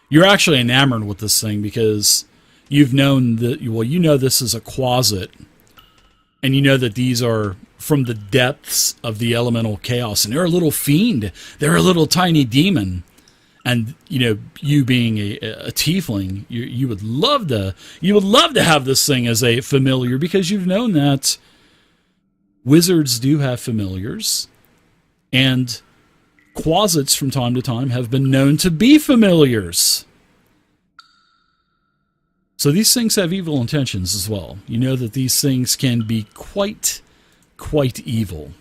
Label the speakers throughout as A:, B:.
A: You're actually enamored with this thing because you've known that, well, you know this is a closet, and you know that these are from the depths of the elemental chaos, and they're a little fiend. They're a little tiny demon. And, you know, you being a tiefling, you would love to have this thing as a familiar, because you've known that wizards do have familiars, and closets from time to time have been known to be familiars. So these things have evil intentions as well. You know that these things can be quite evil.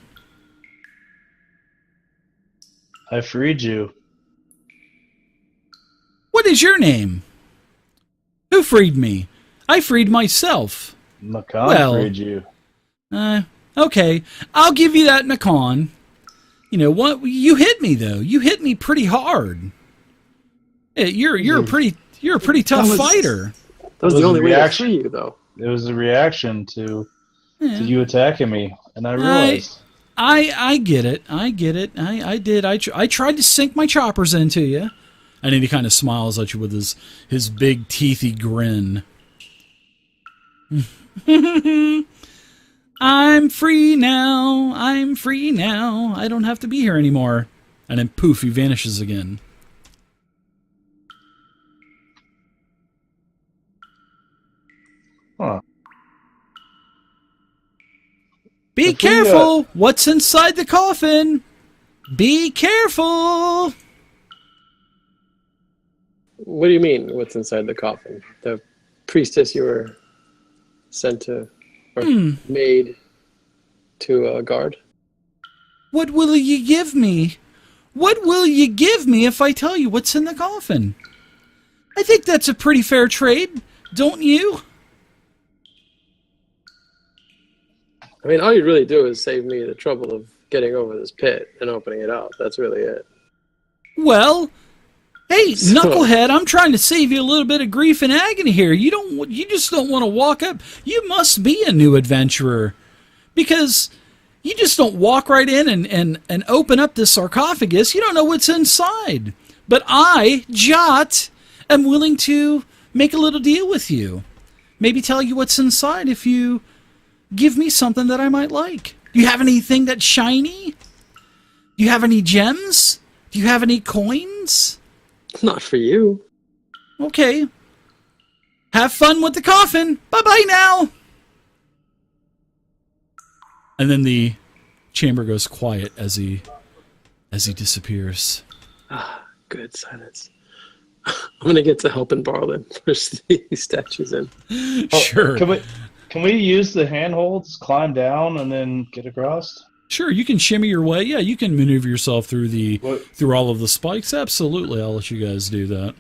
B: I freed you.
A: What is your name? Who freed me? I freed myself.
B: Macan freed you.
A: Okay. I'll give you that, Macan. You know what? You hit me though. You hit me pretty hard. You're a pretty tough fighter.
C: That was the only way to free you, though.
B: It was a reaction to you attacking me, and I realized.
A: I get it. I did. I tried to sink my choppers into you. And then he kind of smiles at you with his big teethy grin. I'm free now. I don't have to be here anymore. And then poof, he vanishes again.
B: Huh.
A: Be careful! What's inside the coffin? Be careful!
C: What do you mean, what's inside the coffin? The priestess you were sent to, or made to guard?
A: What will you give me? What will you give me if I tell you what's in the coffin? I think that's a pretty fair trade, don't you?
C: I mean, all you really do is save me the trouble of getting over this pit and opening it up. That's really it.
A: Well, hey, knucklehead, I'm trying to save you a little bit of grief and agony here. You just don't want to walk up. You must be a new adventurer, because you just don't walk right in and open up this sarcophagus. You don't know what's inside. But I, Jot, am willing to make a little deal with you. Maybe tell you what's inside if you give me something that I might like. Do you have anything that's shiny? Do you have any gems? Do you have any coins?
C: Not for you.
A: Okay. Have fun with the coffin. Bye-bye now. And then the chamber goes quiet as he disappears.
C: Ah, good silence. I'm gonna get to helping Barlin push these statues in.
A: Sure.
B: Can we use the handholds, climb down, and then get across?
A: Sure, you can shimmy your way. Yeah, you can maneuver yourself through all of the spikes. Absolutely, I'll let you guys do that.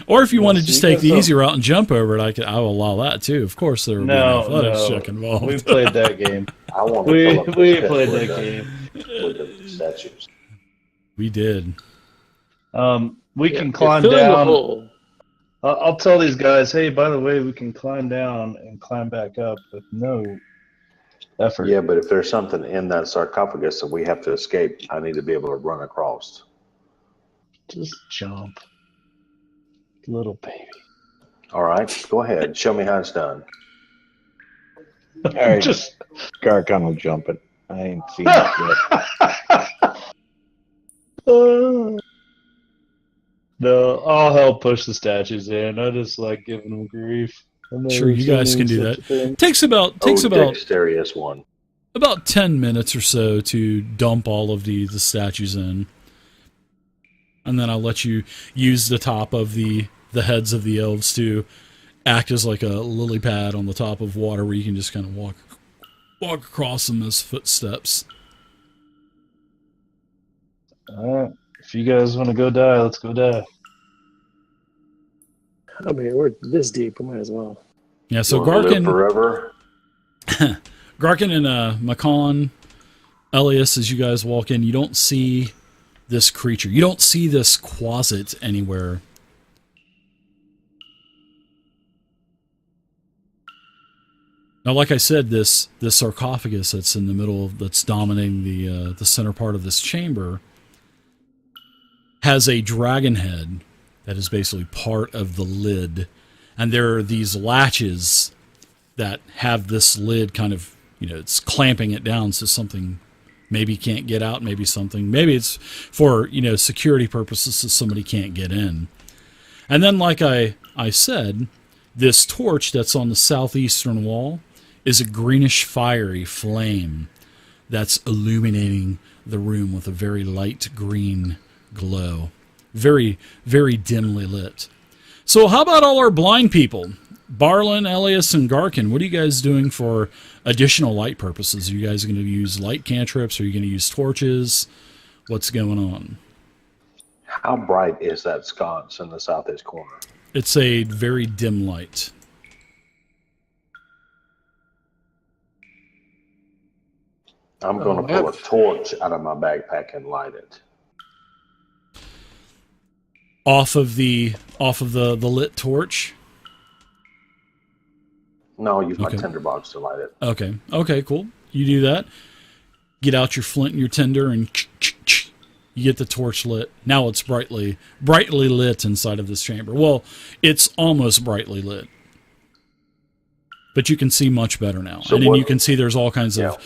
A: Or if you want to just take the easy route and jump over it, I will allow that too. Of course, there will be an athletics check involved.
B: We played that game. we played that game.
D: With the statues.
A: We did.
B: We can climb down. I'll tell these guys, hey, by the way, we can climb down and climb back up with no effort.
D: Yeah, but if there's something in that sarcophagus that we have to escape, I need to be able to run across.
B: Just jump. Little baby.
D: All right, go ahead. Show me how it's done.
E: All right, just Garcon will jump it. I ain't seen it yet.
B: No, I'll help push the statues in. I just like giving them grief.
A: Sure, you guys can do that. Takes about
D: dexterous one.
A: About 10 minutes or so to dump all of the statues in. And then I'll let you use the top of the heads of the elves to act as like a lily pad on the top of water where you can just kind of walk across them as footsteps.
B: Alright. If you guys want to go die, let's go die.
C: I mean, we're this deep, we might as well.
A: Yeah, so Garkin
D: forever.
A: Garkin and Macan, Elias, as you guys walk in, you don't see this creature. You don't see this closet anywhere. Now, like I said, this sarcophagus that's in the middle, that's dominating the center part of this chamber, has a dragon head that is basically part of the lid. And there are these latches that have this lid kind of, it's clamping it down so something maybe can't get out, maybe it's for, security purposes so somebody can't get in. And then, like I said, this torch that's on the southeastern wall is a greenish fiery flame that's illuminating the room with a very light green glow. Very, very dimly lit. So how about all our blind people? Barlin, Elias, and Garkin, what are you guys doing for additional light purposes? Are you guys going to use light cantrips? Are you going to use torches? What's going on?
D: How bright is that sconce in the southeast corner?
A: It's a very dim light.
D: I'm going to pull a torch out of my backpack and light it.
A: Off of the lit torch?
D: No, use my tinderbox to light it.
A: Okay, cool. You do that. Get out your flint and your tinder, and you get the torch lit. Now it's brightly lit inside of this chamber. Well, it's almost brightly lit. But you can see much better now. So and then you can see there's all kinds of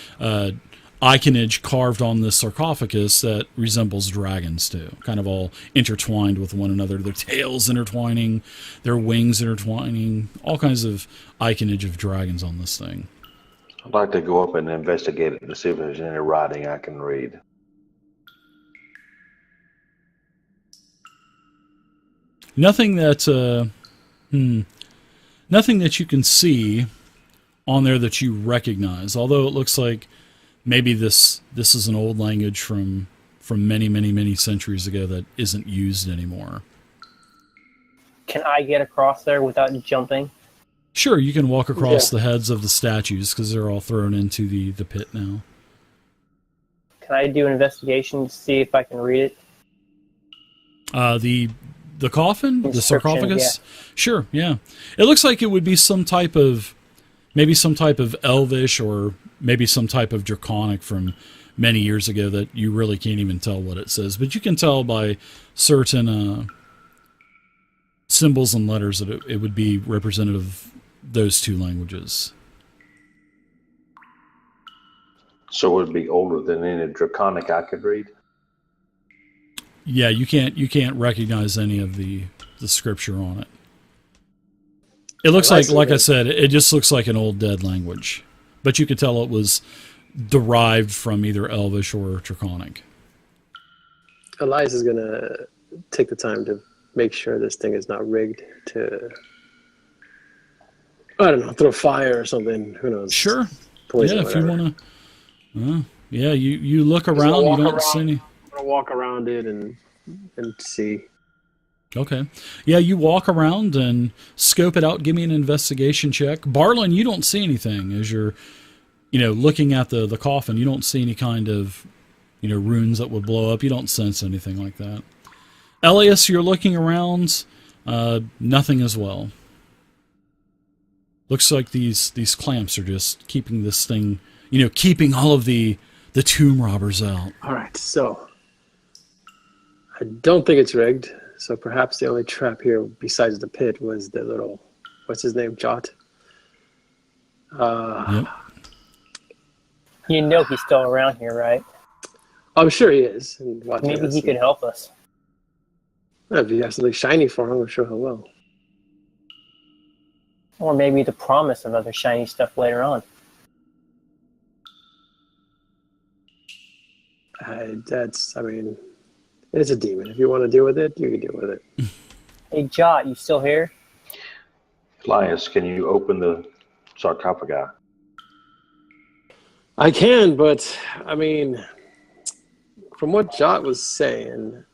A: iconage carved on this sarcophagus that resembles dragons too. Kind of all intertwined with one another. Their tails intertwining, their wings intertwining, all kinds of iconage of dragons on this thing.
D: I'd like to go up and investigate it to see if there's any writing I can read.
A: Nothing that nothing that you can see on there that you recognize. Although it looks like maybe this is an old language from many centuries ago that isn't used anymore.
F: Can I get across there without jumping?
A: Sure, you can walk across the heads of the statues because they're all thrown into the pit now.
F: Can I do an investigation to see if I can read it?
A: The coffin? The sarcophagus? Yeah. Sure, yeah. It looks like it would be some type of Elvish or maybe some type of Draconic from many years ago that you really can't even tell what it says. But you can tell by certain symbols and letters that it would be representative of those two languages.
D: So it would be older than any Draconic I could read?
A: Yeah, you can't recognize any of the scripture on it. It looks like I said, it just looks like an old dead language. But you could tell it was derived from either Elvish or Draconic.
C: Elias is going to take the time to make sure this thing is not rigged to, I don't know, throw fire or something. Who knows?
A: Sure. Poison, if you want to. You look around, you don't see any.
C: I'm going to walk around it and see.
A: Okay. Yeah, you walk around and scope it out. Give me an investigation check. Barlin, you don't see anything as you're, looking at the coffin. You don't see any kind of, runes that would blow up. You don't sense anything like that. Elias, you're looking around. Nothing as well. Looks like these clamps are just keeping this thing, keeping all of the tomb robbers out.
C: All right, so I don't think it's rigged. So perhaps the only trap here besides the pit was the little, what's his name, Jot?
A: Yep.
F: You know he's still around here, right?
C: I'm sure he is.
F: Maybe he could help us.
C: If he has something shiny for him, I'm sure he will.
F: Or maybe the promise of other shiny stuff later on.
C: It's a demon. If you want to deal with it, you can deal with it.
F: Hey, Jot, you still here?
D: Elias, can you open the sarcophagi?
C: I can, but, from what Jot was saying,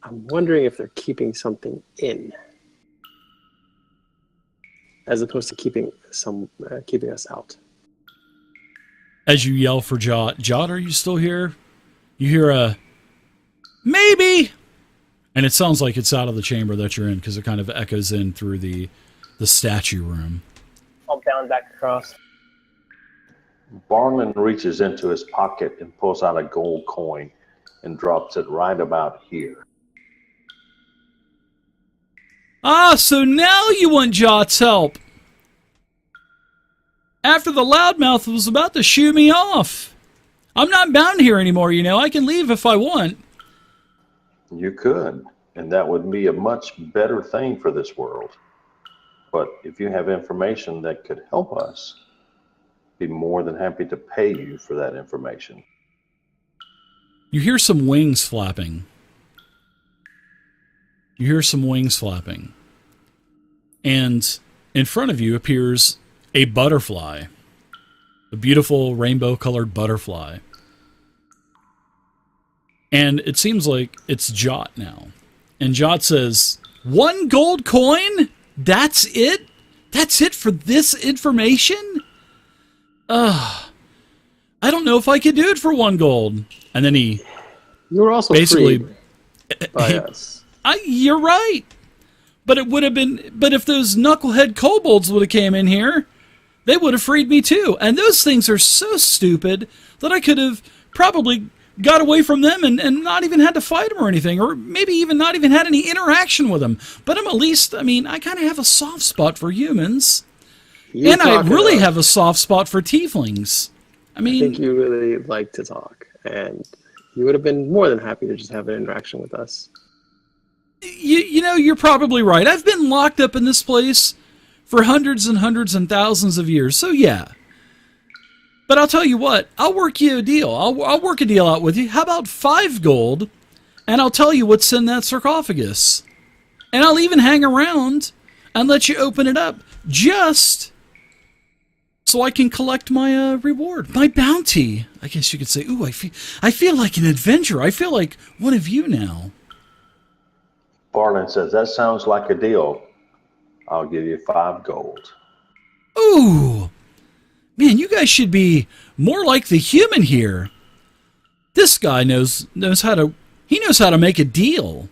C: I'm wondering if they're keeping something in, as opposed to keeping us out.
A: As you yell for Jot, Jot, are you still here? You hear a maybe, and it sounds like it's out of the chamber that you're in because it kind of echoes in through the statue room.
F: I'll bound back across.
D: Barlin reaches into his pocket and pulls out a gold coin and drops it right about here.
A: Ah, so now you want Jot's help. After the loudmouth was about to shoo me off. I'm not bound here anymore, you know. I can leave if I want.
D: You could, and that would be a much better thing for this world. But if you have information that could help us, be more than happy to pay you for that information.
A: You hear some wings flapping. And in front of you appears a butterfly. A beautiful rainbow-colored butterfly. And it seems like it's Jot now. And Jot says, 1 gold coin? That's it? That's it for this information? I don't know if I could do it for 1 gold. And then he
C: You were also
A: basically
C: freed by us.
A: You're right. But it would have been. But if those knucklehead kobolds would have came in here, they would have freed me too. And those things are so stupid that I could have probably got away from them and not even had to fight them or anything, or maybe even not even had any interaction with them. But I'm at least. I mean, I kind of have a soft spot for humans, and I really have a soft spot for tieflings. I mean,
C: I think you really like to talk, and you would have been more than happy to just have an interaction with us.
A: You know, you're probably right. I've been locked up in this place for hundreds and hundreds and thousands of years, so yeah. But I'll tell you what, I'll work you a deal. I'll work a deal out with you. How about 5 gold, and I'll tell you what's in that sarcophagus. And I'll even hang around and let you open it up, just so I can collect my reward, my bounty. I guess you could say, ooh, I feel like an adventurer. I feel like one of you now.
D: Barlin says, that sounds like a deal. I'll give you 5 gold.
A: Ooh. Man, you guys should be more like the human here. This guy knows how to make a deal.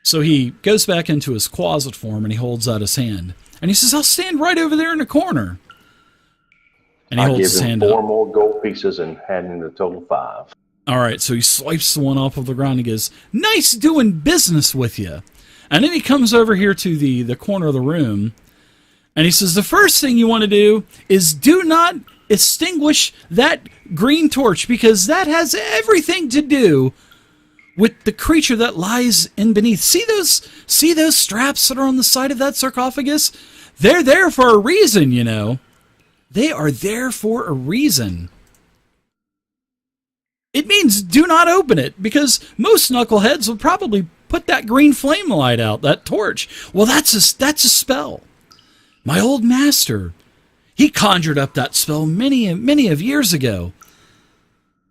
A: So he goes back into his closet form and he holds out his hand. And he says, I'll stand right over there in the corner. And he holds his hand up.
D: I give him 4 more gold pieces and hand him the total 5.
A: All right, so he swipes the one off of the ground and goes, nice doing business with you. And then he comes over here to the corner of the room, and he says, the first thing you want to do is do not extinguish that green torch, because that has everything to do with the creature that lies in beneath. See those straps that are on the side of that sarcophagus? They're there for a reason, you know. They are there for a reason. It means do not open it, because most knuckleheads will probably put that green flame light out, that torch. Well, that's a spell. My old master, he conjured up that spell many of years ago.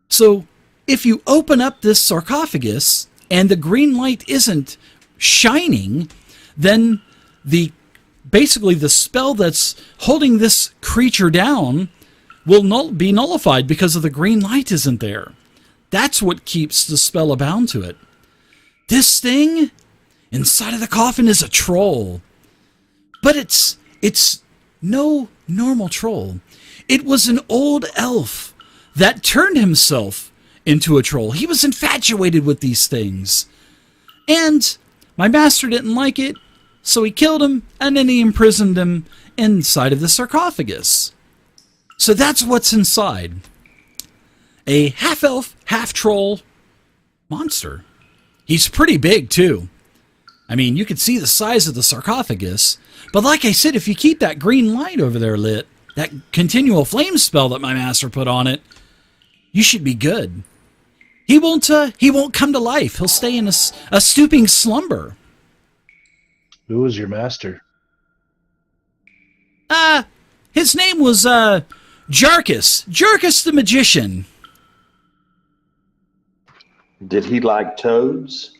A: So if you open up this sarcophagus and the green light isn't shining, then basically the spell that's holding this creature down will be nullified because of the green light isn't there. That's what keeps the spell bound to it. This thing inside of the coffin is a troll. But it's no normal troll. It was an old elf that turned himself into a troll. He was infatuated with these things. And my master didn't like it, so he killed him, and then he imprisoned him inside of the sarcophagus. So that's what's inside. A half-elf, half-troll monster. He's pretty big, too. I mean, you could see the size of the sarcophagus. But like I said, if you keep that green light over there lit, that continual flame spell that my master put on it, you should be good. He won't come to life. He'll stay in a stooping slumber.
B: Who was your master?
A: His name was, Jarkus. Jarkus the Magician.
D: Did he like toads?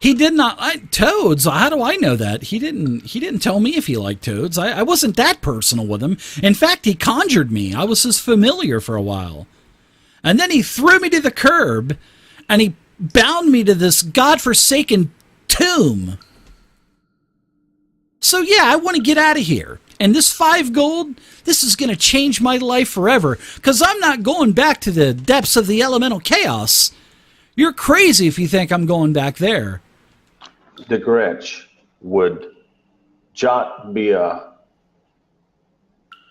A: He did not like toads. How do I know that? He didn't tell me if he liked toads. I wasn't that personal with him. In fact, he conjured me. I was his familiar for a while. And then he threw me to the curb, and he bound me to this godforsaken tomb. So yeah, I want to get out of here. And this 5 gold, this is going to change my life forever, because I'm not going back to the depths of the elemental chaos. You're crazy if you think I'm going back there.
D: De Gretsch, would Jot be a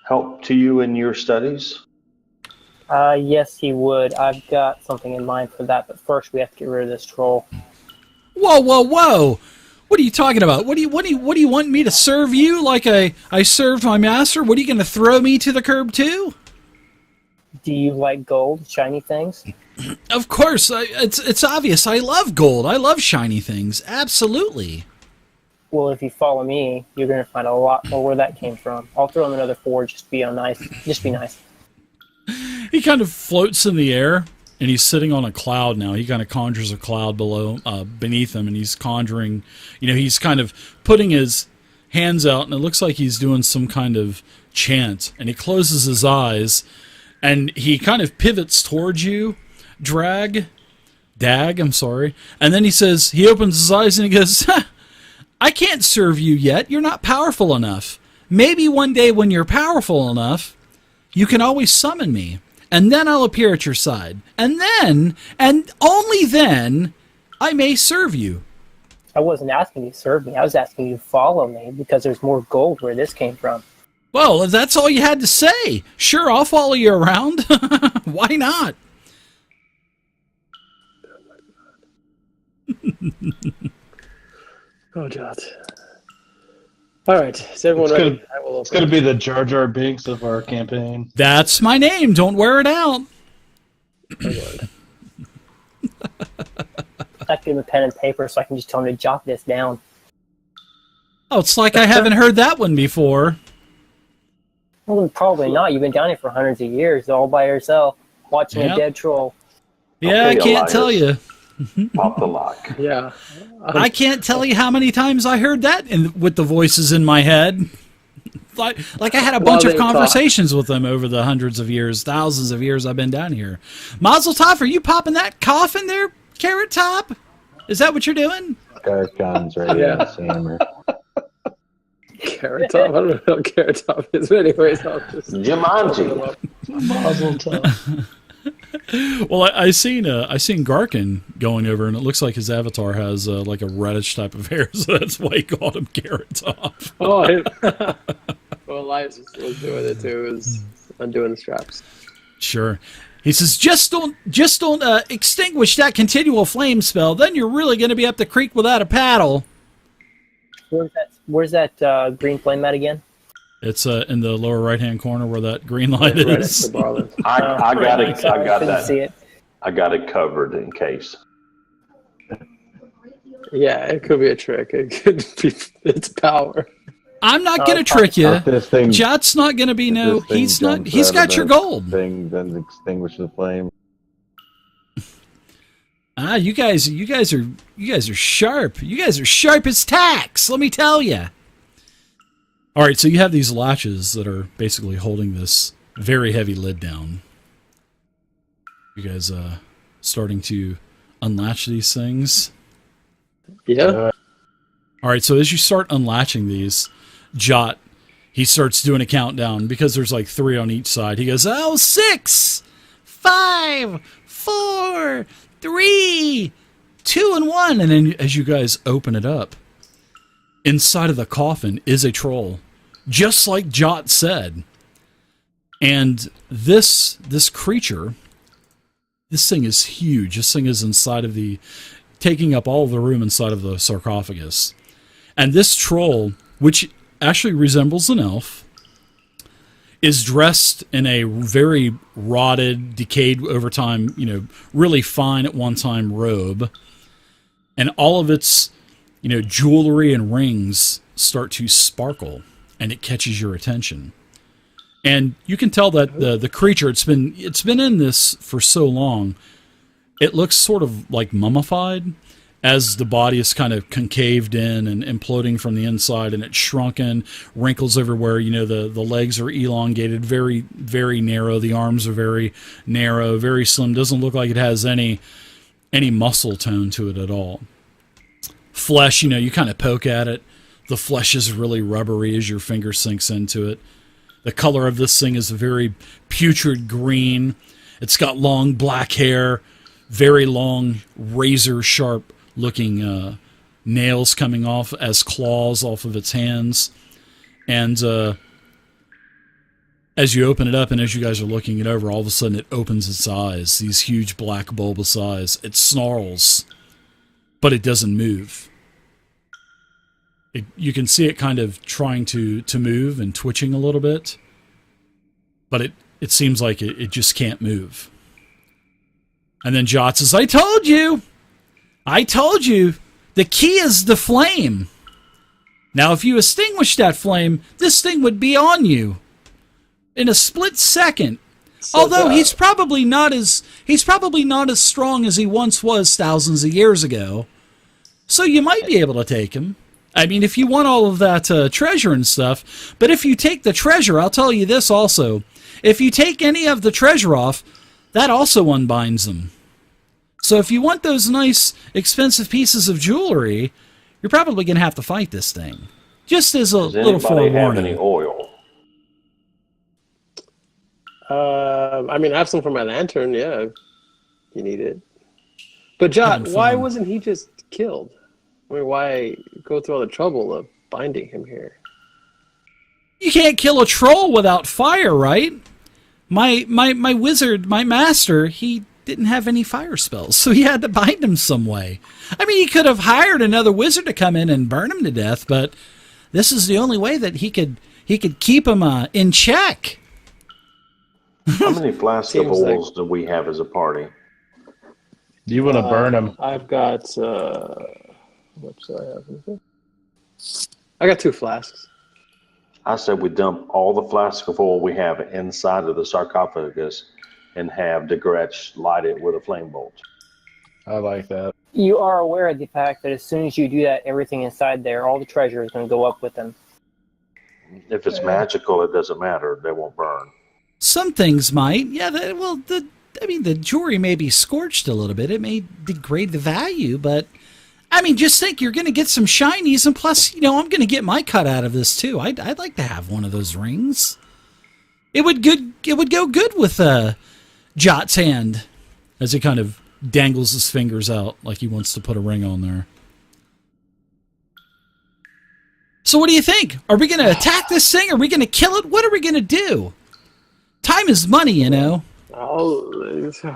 D: help to you in your studies?
F: Yes, he would. I've got something in mind for that, but first we have to get rid of this troll.
A: Whoa, whoa, whoa! What are you talking about? What do you want me to serve you like I served my master? What are you going to throw me to the curb too?
F: Do you like gold, shiny things?
A: Of course, it's obvious. I love gold. I love shiny things. Absolutely.
F: Well, if you follow me, you're going to find a lot more where that came from. I'll throw him another 4. Just be nice. Just be nice.
A: He kind of floats in the air, and he's sitting on a cloud now. He kind of conjures a cloud beneath him, and he's conjuring. He's kind of putting his hands out, and it looks like he's doing some kind of chant. And he closes his eyes, and he kind of pivots towards you, Dag, I'm sorry. And then he opens his eyes, and he goes, I can't serve you yet. You're not powerful enough. Maybe one day when you're powerful enough, you can always summon me, and then I'll appear at your side. And then, and only then, I may serve you.
F: I wasn't asking you to serve me. I was asking you to follow me because there's more gold where this came from.
A: Well, if that's all you had to say, sure, I'll follow you around. Why not?
C: Oh, God. All right, is everyone ready?
B: It's going to be the Jar Jar Binks of our campaign.
A: That's my name. Don't wear it out.
F: I give him a pen and paper so I can just tell him to jot this down.
A: Oh, it's like I haven't heard that one before.
F: Well, probably not. You've been down here for hundreds of years, all by yourself, watching a dead troll.
A: Yeah, I can't tell you.
D: Pop the lock.
C: Yeah.
A: I can't tell you how many times I heard that with the voices in my head. Like I had a bunch of conversations with them over the hundreds of years, thousands of years I've been down here. Mazel tov, are you popping that coffin there, Carrot Top? Is that what you're doing?
E: Garcon's right in the hammer.
C: Carrot Top? I don't know what Carrot Top is, but anyways, I'll just...
D: Jumanji.
B: Mazel tov.
A: Well, I seen Garkin going over, and it looks like his avatar has like a reddish type of hair, so that's why he called him Carrot Top.
C: Oh, well, Elias was doing it too. Is undoing the straps.
A: Sure. He says, just don't extinguish that continual flame spell. Then you're really going to be up the creek without a paddle.
F: Where's that green flame at again?
A: It's in the lower right-hand corner where that green light is.
D: I got it.
F: Sorry,
D: I got
F: couldn't
D: that.
F: see it.
D: I got it covered in case.
C: Yeah, it could be a trick. It could be its power.
A: I'm not going to trick you. Jot's not going to be no.
E: He's
A: got your gold.
E: Thing then extinguish the flame.
A: You guys are sharp. You guys are sharp as tacks. Let me tell you. All right, so you have these latches that are basically holding this very heavy lid down. You guys starting to unlatch these things?
C: Yeah.
A: All right, so as you start unlatching these, Jot, he starts doing a countdown because there's like 3 on each side. He goes, 6, 5, 4, 3, 2, and 1. And then as you guys open it up, inside of the coffin is a troll, just like Jot said. And this creature, this thing is huge. This thing is taking up all of the room inside of the sarcophagus. And this troll, which actually resembles an elf, is dressed in a very rotted, decayed over time, really fine at one time robe. And all of its jewelry and rings start to sparkle, and it catches your attention. And you can tell that the creature, it's been in this for so long, it looks sort of like mummified, as the body is kind of concaved in and imploding from the inside, and it's shrunken, wrinkles everywhere. The legs are elongated, very, very narrow. The arms are very narrow, very slim. Doesn't look like it has any muscle tone to it at all. Flesh, you kind of poke at it. The flesh is really rubbery as your finger sinks into it. The color of this thing is a very putrid green. It's got long black hair, very long razor sharp looking nails coming off as claws off of its hands. And as you open it up and as you guys are looking it over, all of a sudden it opens its eyes, these huge black bulbous eyes. It snarls, but it doesn't move. You can see it kind of trying to move and twitching a little bit, but it seems like it just can't move. And then Jot says, I told you! The key is the flame. Now, if you extinguish that flame, this thing would be on you in a split second. So although he's probably not as strong as he once was thousands of years ago. So you might be able to take him. I mean, if you want all of that treasure and stuff. But if you take the treasure, I'll tell you this also. If you take any of the treasure off, that also unbinds them. So if you want those nice, expensive pieces of jewelry, you're probably going to have to fight this thing. Just as a little forewarning.
D: Have any oil?
C: I mean, I have some for my lantern, yeah. If you need it. But Jot, why wasn't he just killed? I mean, why go through all the trouble of binding him here?
A: You can't kill a troll without fire, right? My wizard, my master, he didn't have any fire spells, so he had to bind him some way. I mean, he could have hired another wizard to come in and burn him to death, but this is the only way that he could keep him in check.
D: How many flasks of oils do we have as a party?
B: You want to burn him?
C: I've got what do I have? I got 2 flasks.
D: I said we dump all the flasks of oil we have inside of the sarcophagus and have DeGretsch light it with a flame bolt.
B: I like that.
F: You are aware of the fact that as soon as you do that, everything inside there, all the treasure is going to go up with them.
D: If it's magical, it doesn't matter. They won't burn.
A: Some things might. Yeah, the jewelry may be scorched a little bit. It may degrade the value, but I mean, just think you're going to get some shinies, and plus, I'm going to get my cut out of this too. I'd like to have one of those rings. It would go good with Jot's hand as he kind of dangles his fingers out like he wants to put a ring on there. So what do you think? Are we going to attack this thing? Are we going to kill it? What are we going to do? Time is money,
C: Oh my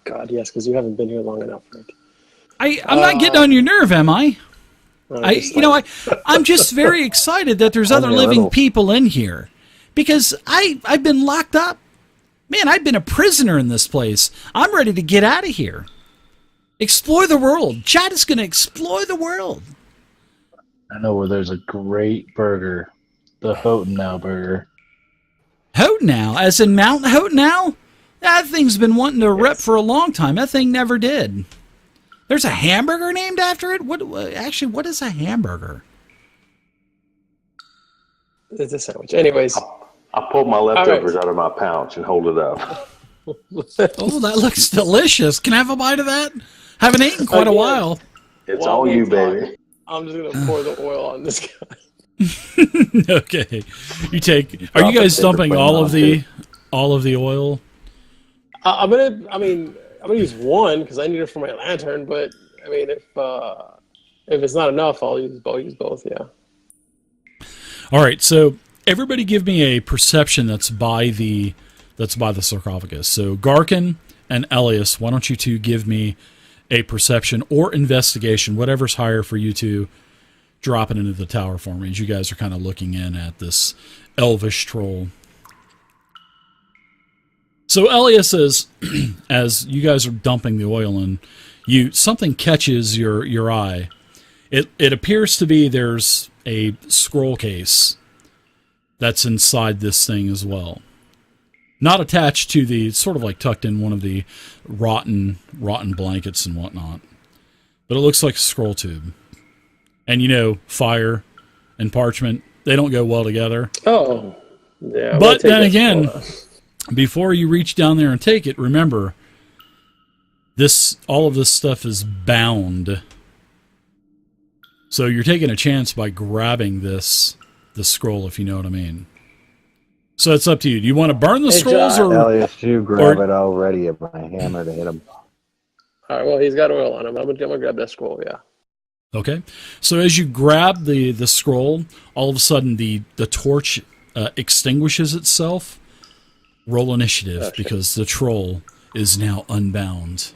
C: God, yes, because you haven't been here long enough, right?
A: I'm not getting on your nerve, am I? I'm just very excited that there's other living people in here. Because I've been locked up. Man, I've been a prisoner in this place. I'm ready to get out of here. Explore the world. Chad is going to explore the world.
B: I know where there's a great burger. The Houghton burger.
A: Houghton, as in Mount Houghton? That thing's been wanting to rep for a long time. That thing never did. There's a hamburger named after it? What is a hamburger?
C: It's a sandwich. Anyways.
D: I pulled my leftovers out of my pouch and hold it up.
A: Oh, that looks delicious. Can I have a bite of that? Haven't eaten quite a while.
D: It's all you, baby.
C: I'm just going to pour the oil on this guy.
A: Okay. Are you guys dumping all of the oil?
C: I'm gonna use one because I need it for my lantern, but I mean if it's not enough, I'll use both, yeah.
A: All right, so everybody give me a perception that's by the sarcophagus. So Garkin and Elias, why don't you two give me a perception or investigation, whatever's higher for you two, drop it into the tower for me as you guys are kind of looking in at this elvish troll. So Elias says, as you guys are dumping the oil in, something catches your eye. It appears to be there's a scroll case that's inside this thing as well. Not attached to the, sort of like tucked in one of the rotten blankets and whatnot. But it looks like a scroll tube. And fire and parchment, they don't go well together.
C: Oh, yeah.
A: But then again, before you reach down there and take it, remember, all of this stuff is bound. So you're taking a chance by grabbing the scroll, if you know what I mean. So it's up to you. Do you want to burn the scrolls or...
E: Elias, you grab it already at my hammer to hit him.
C: All right, well, he's got oil on him. I'm gonna grab that scroll, yeah.
A: Okay, so as you grab the scroll, all of a sudden the torch extinguishes itself. Roll initiative because the troll is now unbound.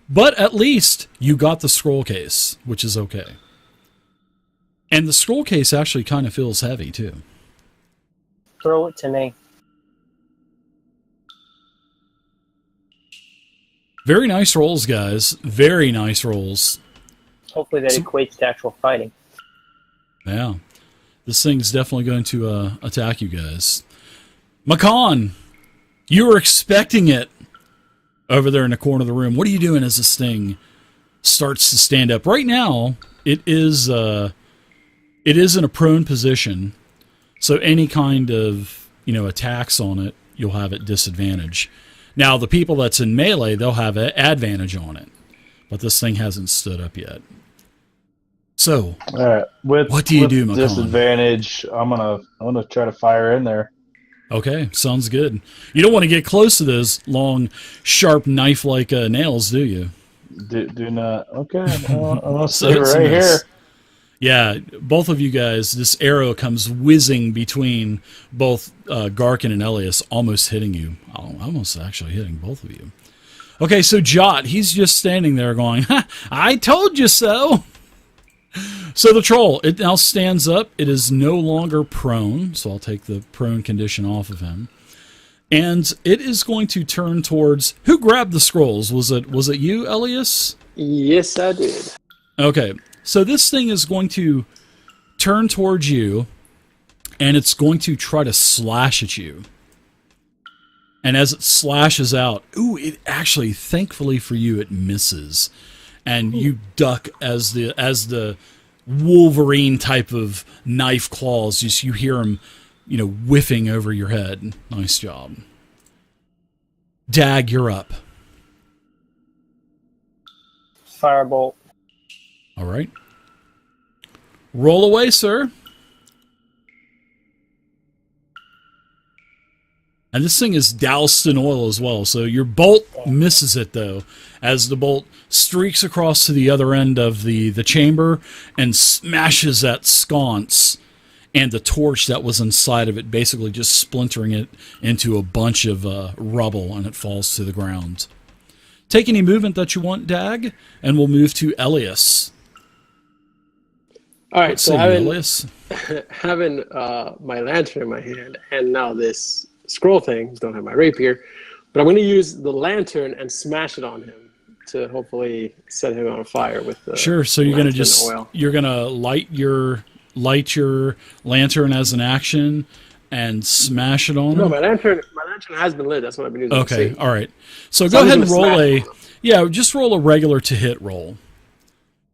A: But at least you got the scroll case, which is okay. And the scroll case actually kind of feels heavy, too.
F: Throw it to me.
A: Very nice rolls, guys. Very nice rolls.
F: Hopefully that equates to actual fighting.
A: Yeah. This thing's definitely going to attack you guys. Macan, you were expecting it over there in the corner of the room. What are you doing as this thing starts to stand up? Right now, it is in a prone position, so any kind of attacks on it, you'll have at disadvantage. Now, the people that's in melee, they'll have an advantage on it, but this thing hasn't stood up yet. So,
B: all right.
A: What do you do, Macan?
B: Disadvantage. I'm gonna try to fire in there.
A: Okay, sounds good. You don't want to get close to those long, sharp knife-like nails, do you?
B: Do not. Okay, I'm gonna stay right here.
A: Yeah, both of you guys, this arrow comes whizzing between both Garkin and Elias, almost hitting you. Almost actually hitting both of you. Okay, so Jot, he's just standing there going, ha, I told you so! So the troll, it now stands up. It is no longer prone, so I'll take the prone condition off of him. And it is going to turn towards... Who grabbed the scrolls? Was it you, Elias?
C: Yes, I did.
A: Okay, so this thing is going to turn towards you, and it's going to try to slash at you. And as it slashes out, it actually, thankfully for you, it misses. And you duck as the Wolverine type of knife claws. You hear them, whiffing over your head. Nice job. Dag, you're up.
F: Firebolt.
A: All right. Roll away, sir. And this thing is doused in oil as well, so your bolt misses it, though, as the bolt streaks across to the other end of the chamber and smashes that sconce and the torch that was inside of it, basically just splintering it into a bunch of rubble, and it falls to the ground. Take any movement that you want, Dag, and we'll move to Elias.
C: All right, so
A: Elias?
C: having my lantern in my hand, and now this scroll thing, don't have my rapier, but I'm going to use the lantern and smash it on him to hopefully set him on fire with the
A: Sure, so you're going to
C: oil.
A: You're going to light your lantern as an action and smash it on him?
C: No, my lantern has been lit. That's what I've been using.
A: Okay, all right. So go ahead and roll just roll a regular to hit roll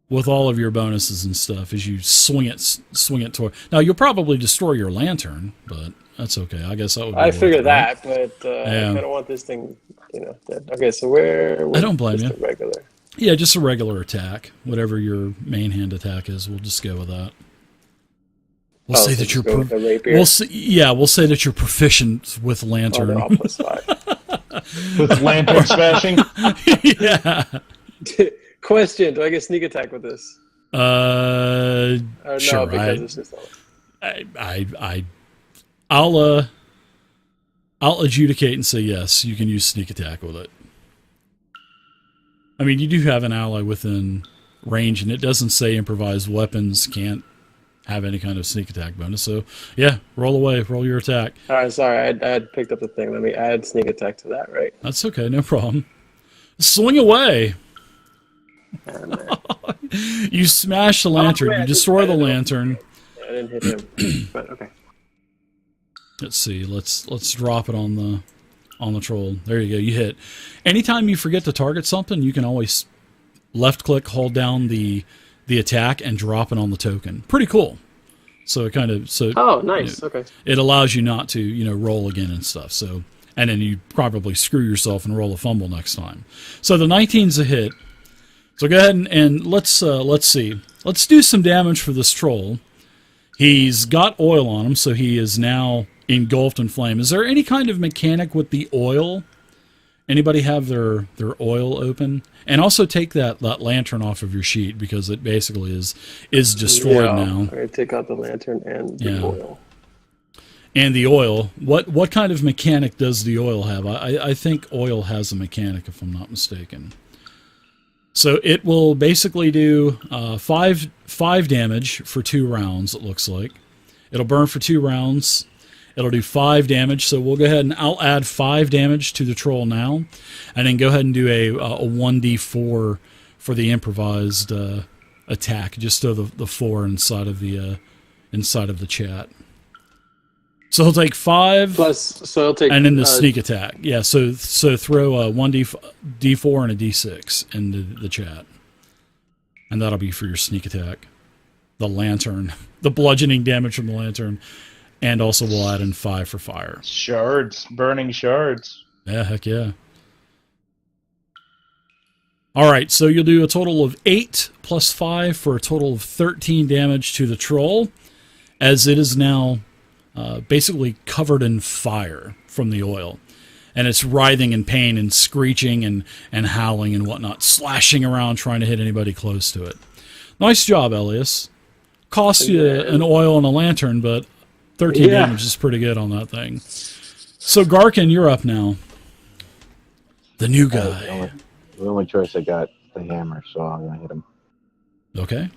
A: with all of your bonuses and stuff as you swing it toward. Now you'll probably destroy your lantern, but that's okay. I guess that would be
C: I figured
A: right?
C: that, but I don't want this thing, dead. Okay, so where
A: I don't blame you.
C: Regular.
A: Yeah, just a regular attack. Whatever your main hand attack is, we'll just go with that. We'll say that you're we'll say that you're proficient with lantern.
C: Oh, +5.
B: With lantern smashing?
A: Yeah.
C: Question, do I get sneak attack with this?
A: Sure.
C: No, because it's just
A: I'll adjudicate and say yes, you can use sneak attack with it. I mean, you do have an ally within range, and it doesn't say improvised weapons can't have any kind of sneak attack bonus. So, yeah, roll away. Roll your attack.
C: All right, sorry. I had picked up the thing. Let me add sneak attack to that, right?
A: That's okay. No problem. Swing away. You smash the lantern. You destroy the lantern.
C: Yeah, I didn't hit him, but okay.
A: Let's see. Let's drop it on the troll. There you go. You hit. Anytime you forget to target something, you can always left click, hold down the attack, and drop it on the token. Pretty cool. So it kind of
C: Oh, nice. Okay.
A: It allows you not to roll again and stuff. So and then you probably screw yourself and roll a fumble next time. So the 19's a hit. So go ahead and let's see. Let's do some damage for this troll. He's got oil on him, so he is now engulfed in flame. Is there any kind of mechanic with the oil Anybody have their oil open? And also take that lantern off of your sheet, because it basically is destroyed now.
C: I'm going to take out the lantern and the oil.
A: And the oil, what kind of mechanic does the oil have? I think oil has a mechanic, if I'm not mistaken. So it will basically do 5 damage for 2 rounds, it looks like. It'll burn for 2 rounds. It'll do 5 damage, so we'll go ahead and I'll add 5 damage to the troll now, and then go ahead and do a 1d4 for the improvised attack, just so the 4 inside of the chat. So he'll take 5
C: plus, so he'll take,
A: and then the sneak attack. Yeah, so throw a 1d4 and a d6 into the chat, and that'll be for your sneak attack. The lantern, the bludgeoning damage from the lantern. And also we'll add in 5 for fire.
B: Shards. Burning shards.
A: Yeah, heck yeah. Alright, so you'll do a total of 8 plus 5 for a total of 13 damage to the troll, as it is now basically covered in fire from the oil. And it's writhing in pain and screeching and howling and whatnot, slashing around trying to hit anybody close to it. Nice job, Elias. Cost you an oil and a lantern, but 13 damage is pretty good on that thing. So, Garkin, you're up now. The new guy.
E: The only choice I got the hammer, so I'm going to hit him.
A: Okay.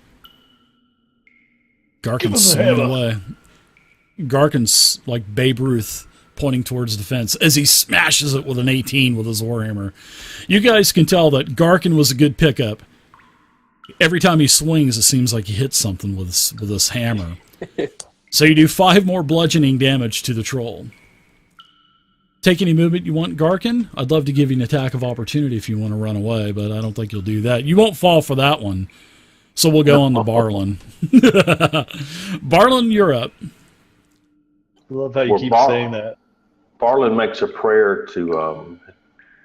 A: Garkin's swinging away. Garkin's like Babe Ruth pointing towards the fence as he smashes it with an 18 with his warhammer. You guys can tell that Garkin was a good pickup. Every time he swings, it seems like he hits something with this hammer. So you do 5 more bludgeoning damage to the troll. Take any movement you want, Garkin. I'd love to give you an attack of opportunity if you want to run away, but I don't think you'll do that. You won't fall for that one. So we'll go on to Barlin. Barlin, you're up.
B: I love how you keep saying that.
D: Barlin makes a prayer to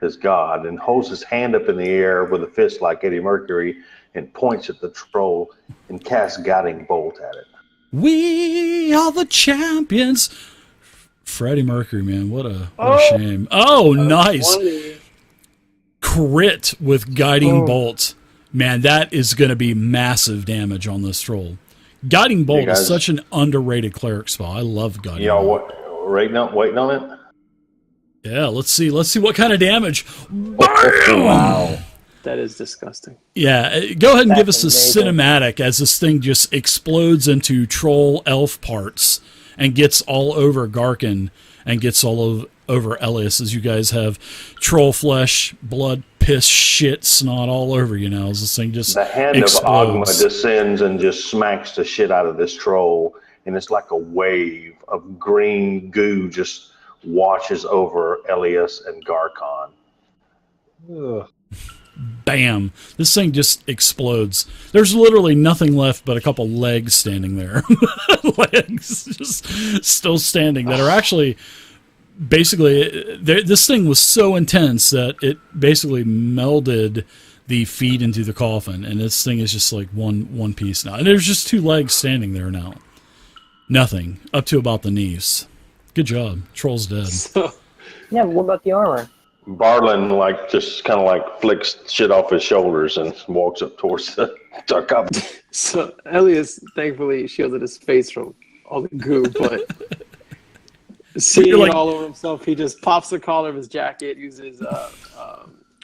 D: his god and holds his hand up in the air with a fist like Eddie Mercury and points at the troll and casts Guiding Bolt at it.
A: We are the champions. Freddie Mercury, man, what a shame. Oh, nice. Funny. Crit with Guiding Bolt. Man, that is going to be massive damage on this troll. Guiding Bolt is such an underrated cleric spell. I love Guiding Bolt.
D: Waiting on it?
A: Yeah, let's see what kind of damage.
C: Wow. That is disgusting.
A: Yeah, go ahead and give us a cinematic as this thing just explodes into troll elf parts and gets all over Garkin and gets all over Elias, as you guys have troll flesh, blood, piss, shit, snot all over you now as this thing just explodes.
D: The hand of Agma descends and just smacks the shit out of this troll, and it's like a wave of green goo just washes over Elias and Garkon.
B: Ugh.
A: Bam! This thing just explodes. There's literally nothing left but a couple legs standing there. Legs just still standing that are actually basically... This thing was so intense that it basically melded the feet into the coffin, and this thing is just like one piece now. And there's just 2 legs standing there now. Nothing. Up to about the knees. Good job. Troll's dead.
F: Yeah, but what about the armor?
D: Barlin just kind of flicks shit off his shoulders and walks up towards the sarcophagus.
C: So Elias thankfully shielded his face from all the goo, but seeing it all over himself, he just pops the collar of his jacket, uses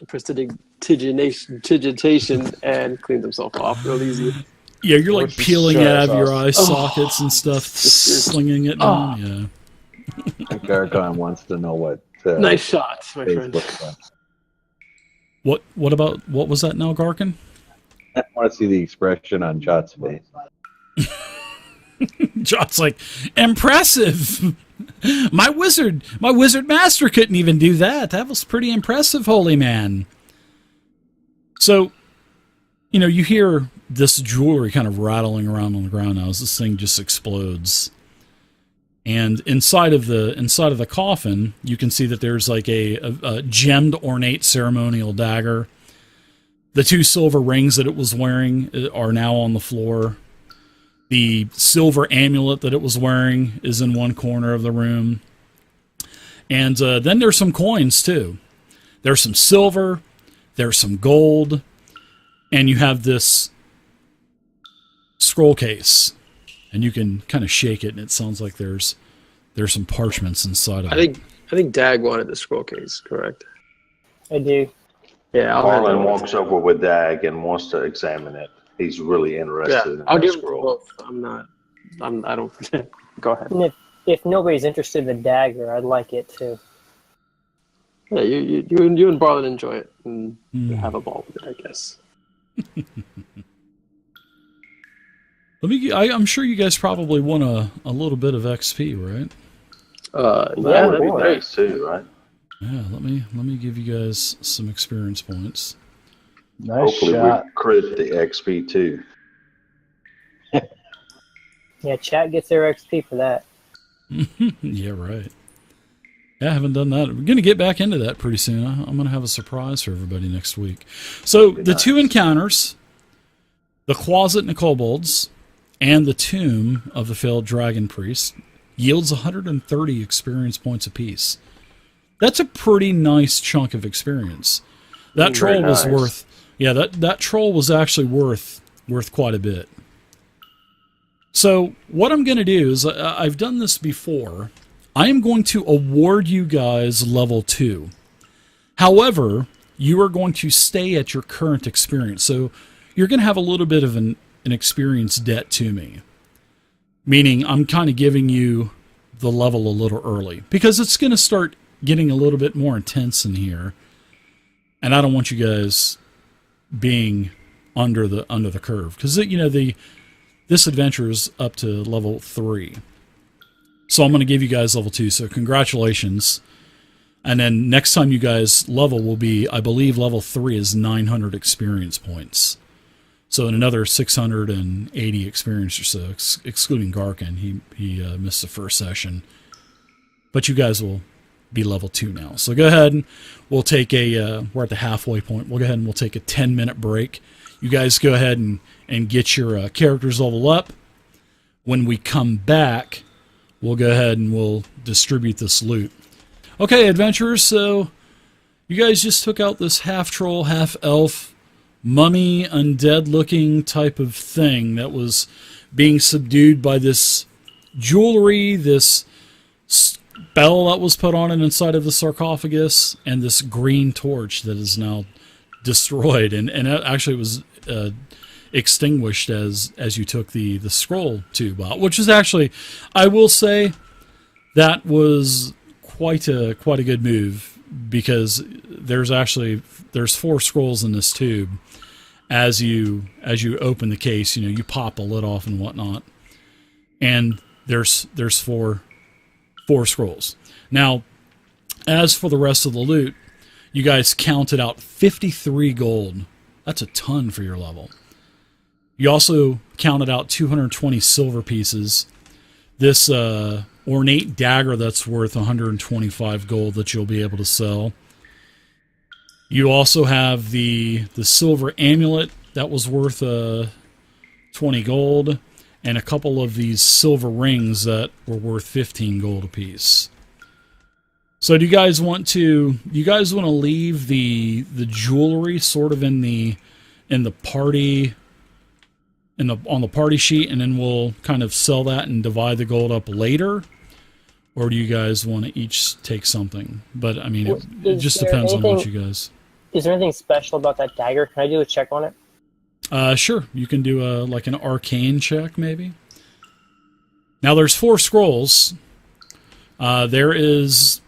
C: prestidigitation, and cleans himself off real easy.
A: Yeah, you're like peeling it out of your eye sockets and stuff, slinging it down. Yeah.
E: Garkon wants to know what.
C: Nice shot, my friend.
A: What was that now, Garkin?
E: I want to see the expression on Jot's face.
A: Jot's like, impressive. My wizard master couldn't even do that. That was pretty impressive, holy man. So, you hear this jewelry kind of rattling around on the ground now as this thing just explodes. And inside of the coffin, you can see that there's like a gemmed ornate ceremonial dagger. The 2 silver rings that it was wearing are now on the floor. The silver amulet that it was wearing is in one corner of the room. And then there's some coins too There's some silver, there's some gold, and you have this scroll case, and you can kind of shake it, and it sounds like there's some parchments inside of it.
C: I think Dag wanted the scroll case, correct?
F: I do.
C: Yeah,
D: Marlon walks over with Dag and wants to examine it. He's really interested in
C: I'll
D: that
C: give him
D: scroll.
C: both. I don't. Go ahead.
F: And if nobody's interested in the dagger, I'd like it too.
C: Yeah, you and Barlin enjoy it and have a ball with it, I guess.
A: I'm sure you guys probably want a little bit of XP, right?
D: That would be nice too, right?
A: Yeah, let me give you guys some experience points.
B: Nice
D: Hopefully
B: shot.
D: we crit the XP too.
F: Yeah, chat gets their XP for that.
A: Yeah, right. Yeah, I haven't done that. We're going to get back into that pretty soon. I'm going to have a surprise for everybody next week. So the two encounters, the closet and the kobolds, and the tomb of the failed dragon priest, yields 130 experience points apiece. That's a pretty nice chunk of experience. That troll was worth... Yeah, that troll was actually worth quite a bit. So what I'm going to do is, I've done this before. I am going to award you guys level 2. However, you are going to stay at your current experience. So you're going to have a little bit of an experience debt to me. Meaning I'm kind of giving you the level a little early. Because it's going to start getting a little bit more intense in here. And I don't want you guys being under the curve. Because, this adventure is up to level 3. So I'm going to give you guys level 2. So congratulations. And then next time you guys level will be, I believe level 3 is 900 experience points. So in another 680 experience or so, excluding Garkin. He missed the first session. But you guys will be level 2 now. So go ahead and we'll take we're at the halfway point. We'll go ahead and we'll take a 10-minute break. You guys go ahead and get your characters level up. When we come back, we'll go ahead and we'll distribute this loot. Okay, adventurers, so you guys just took out this half-troll, half-elf, mummy, undead-looking type of thing that was being subdued by this jewelry, this spell that was put on it inside of the sarcophagus, and this green torch that is now destroyed. And it actually was extinguished as you took the scroll tube out, which is actually, I will say, that was quite a good move, because there's 4 scrolls in this tube. As you open the case, you pop the lid off and whatnot, and there's four scrolls. Now, as for the rest of the loot, you guys counted out 53 gold. That's a ton for your level. You also counted out 220 silver pieces. This ornate dagger that's worth 125 gold that you'll be able to sell. You also have the silver amulet that was worth 20 gold, and a couple of these silver rings that were worth 15 gold apiece. So do you guys want to leave the jewelry sort of on the party sheet, and then we'll kind of sell that and divide the gold up later? Or do you guys want to each take something? But I mean, it just depends on what you guys.
F: Is there anything special about that dagger? Can I do a check on it?
A: Sure. You can do an arcane check, maybe. Now there's 4 scrolls. There is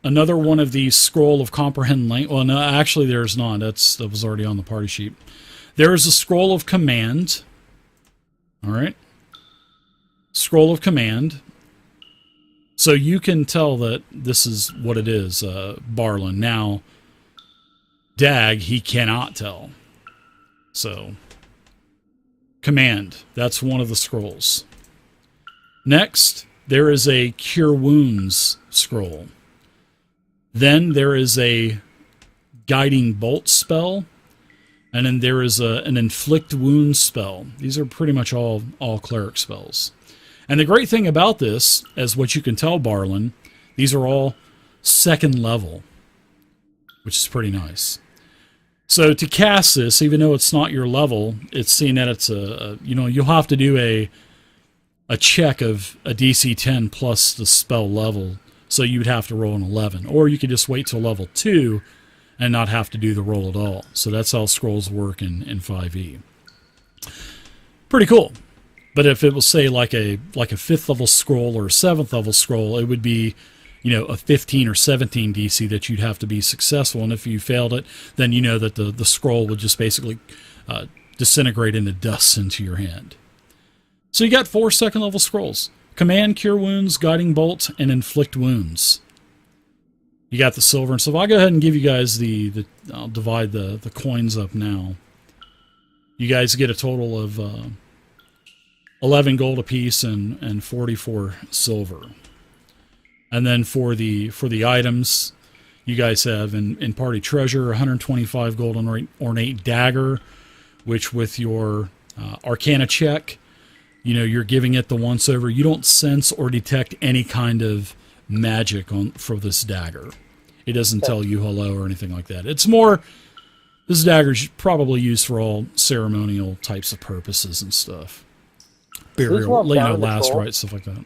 A: another one of these scroll of comprehend language. Well, no, actually there's not. That was already on the party sheet. There is a scroll of command. All right. Scroll of command. So you can tell that this is what it is, Barlin. Now, Dag, he cannot tell. So, command. That's one of the scrolls. Next, there is a Cure Wounds scroll. Then there is a Guiding Bolt spell. And then there is an Inflict Wounds spell. These are pretty much all cleric spells. And the great thing about this, as what you can tell, Barlin, these are all 2nd level. which is pretty nice. So to cast this, even though it's not your level, it's seen that it's you'll have to do a check of a DC 10 plus the spell level, so you'd have to roll an 11. Or you could just wait till level 2 and not have to do the roll at all. So that's how scrolls work in 5e. Pretty cool. But if it was, say, like a 5th level scroll or a 7th level scroll, it would be, a 15 or 17 DC that you'd have to be successful. And if you failed it, then you know that the scroll would just basically disintegrate into dust into your hand. So you got 4 second level scrolls. Command, Cure Wounds, Guiding Bolt, and Inflict Wounds. You got the silver and stuff. I'll go ahead and give you guys I'll divide the coins up now. You guys get a total of 11 gold apiece and 44 silver. And then for the items, you guys have in party treasure 125 gold on ornate dagger, which with your Arcana check, you're giving it the once over. You don't sense or detect any kind of magic for this dagger. It doesn't tell you hello or anything like that. It's more, this dagger's probably used for all ceremonial types of purposes and stuff. Burial, last rites, stuff like that.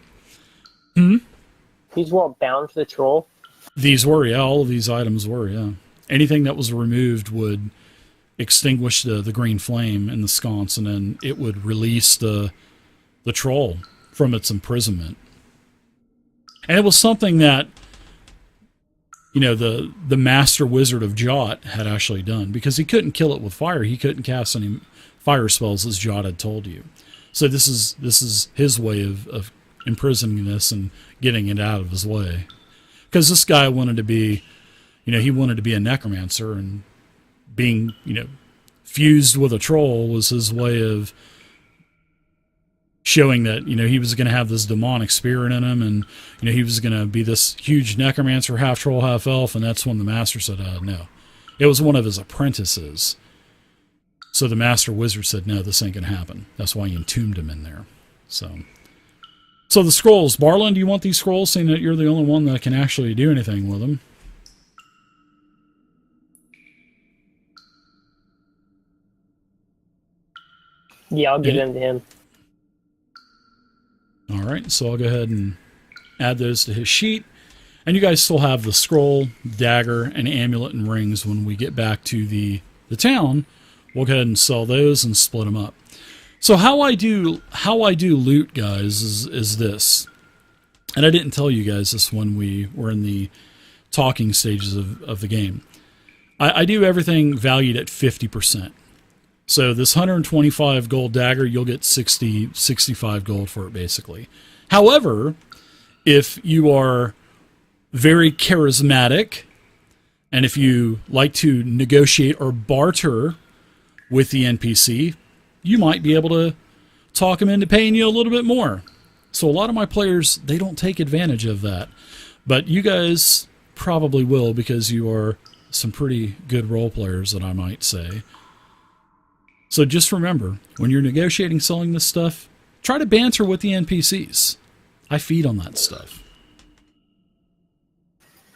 F: These weren't bound to the troll?
A: These were, yeah. All of these items were, yeah. Anything that was removed would extinguish the green flame in the sconce, and then it would release the troll from its imprisonment. And it was something that, the master wizard of Jot had actually done, because he couldn't kill it with fire. He couldn't cast any fire spells, as Jot had told you. So this is his way of imprisoning this and getting it out of his way. Because this guy wanted to be, he wanted to be a necromancer, and being, fused with a troll was his way of showing that, he was going to have this demonic spirit in him, and, he was going to be this huge necromancer, half troll, half elf, and that's when the master said, no. It was one of his apprentices. So the master wizard said, no, this ain't going to happen. That's why he entombed him in there. So the scrolls. Barlin, do you want these scrolls, seeing that you're the only one that can actually do anything with them?
F: Yeah, I'll give them to him.
A: All right, so I'll go ahead and add those to his sheet. And you guys still have the scroll, dagger, and amulet and rings when we get back to the town. We'll go ahead and sell those and split them up. So how I do loot, guys, is this. And I didn't tell you guys this when we were in the talking stages of the game. I do everything valued at 50%. So this 125 gold dagger, you'll get 65 gold for it, basically. However, if you are very charismatic, and if you like to negotiate or barter with the NPC, you might be able to talk them into paying you a little bit more. So a lot of my players, they don't take advantage of that. But you guys probably will, because you are some pretty good role players, that I might say. So just remember, when you're negotiating selling this stuff, try to banter with the NPCs. I feed on that stuff.